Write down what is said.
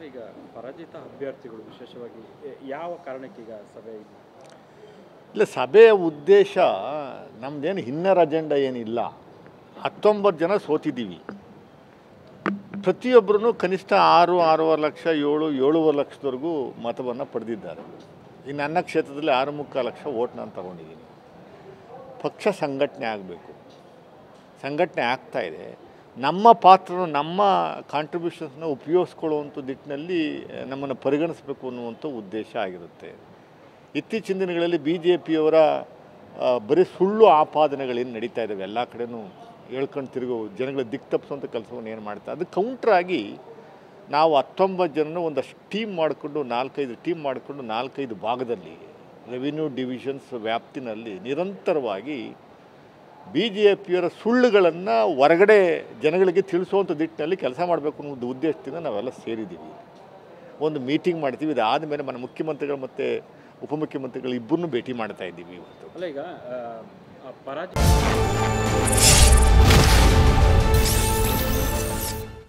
ಈಗ ಪರಾಜಿತ ಅಭ್ಯರ್ಥಿಗಳು ವಿಶೇಷವಾಗಿ ಯಾವ ಕಾರಣಕ್ಕೀಗ ಸಭೆ ಇಲ್ಲ, ಸಭೆಯ ಉದ್ದೇಶ ನಮ್ಮದೇನು ಹಿನ್ನರ್ ಅಜೆಂಡಾ ಏನಿಲ್ಲ. 19 ಜನ ಸೋತಿದ್ದೀವಿ. ಪ್ರತಿಯೊಬ್ಬರೂ ಕನಿಷ್ಠ 6-6.5 ಲಕ್ಷ, 7-7.5 ಲಕ್ಷದವರೆಗೂ ಮತವನ್ನು ಪಡೆದಿದ್ದಾರೆ. ಈ ನನ್ನ ಕ್ಷೇತ್ರದಲ್ಲಿ 6.25 ಲಕ್ಷ ಓಟ್ ನಾನು ತಗೊಂಡಿದ್ದೀನಿ. ಪಕ್ಷ ಸಂಘಟನೆ ಆಗಬೇಕು, ಸಂಘಟನೆ ಆಗ್ತಾಯಿದೆ. ನಮ್ಮ ಪಾತ್ರನು, ನಮ್ಮ ಕಾಂಟ್ರಿಬ್ಯೂಷನ್ಸ್ನ ಉಪಯೋಗಿಸ್ಕೊಳ್ಳುವಂಥ ನಿಟ್ಟಿನಲ್ಲಿ ನಮ್ಮನ್ನು ಪರಿಗಣಿಸಬೇಕು ಅನ್ನುವಂಥ ಉದ್ದೇಶ ಆಗಿರುತ್ತೆ. ಇತ್ತೀಚಿನ ದಿನಗಳಲ್ಲಿ BJPಯವರ ಬರೀ ಸುಳ್ಳು ಆಪಾದನೆಗಳೇನು ನಡೀತಾ ಇದ್ದಾವೆ, ಎಲ್ಲ ಕಡೆನೂ ಹೇಳ್ಕೊಂಡು ತಿರುಗೋ ಜನಗಳ ದಿಕ್ಕು ತಪ್ಪಿಸುವಂಥ ಕೆಲಸವನ್ನು ಏನು ಮಾಡ್ತಾರೆ, ಅದು ಕೌಂಟ್ರಾಗಿ ನಾವು 19 ಜನನ ಒಂದಷ್ಟು ಟೀಮ್ ಮಾಡಿಕೊಂಡು 4-5 ಟೀಮ್ ಮಾಡಿಕೊಂಡು 4-5 ಭಾಗದಲ್ಲಿ ರೆವಿನ್ಯೂ ಡಿವಿಷನ್ಸ್ ವ್ಯಾಪ್ತಿನಲ್ಲಿ ನಿರಂತರವಾಗಿ BJPಯವರ ಸುಳ್ಳುಗಳನ್ನು ಹೊರಗಡೆ ಜನಗಳಿಗೆ ತಿಳಿಸುವಂಥ ನಿಟ್ಟಿನಲ್ಲಿ ಕೆಲಸ ಮಾಡಬೇಕು ಅನ್ನೋ ಒಂದು ಉದ್ದೇಶದಿಂದ ನಾವೆಲ್ಲ ಸೇರಿದ್ದೀವಿ. ಒಂದು ಮೀಟಿಂಗ್ ಮಾಡ್ತೀವಿ. ಇದಾದ ಮೇಲೆ మన ಮುಖ್ಯಮಂತ್ರಿಗಳು ಮತ್ತು ಉಪಮುಖ್ಯಮಂತ್ರಿಗಳು ಇಬ್ಬರನ್ನೂ ಭೇಟಿ ಮಾಡ್ತಾ ಇದ್ದೀವಿ ಇವತ್ತು. ಅಲ್ಲ, ಈಗ ಪರಾಜಯ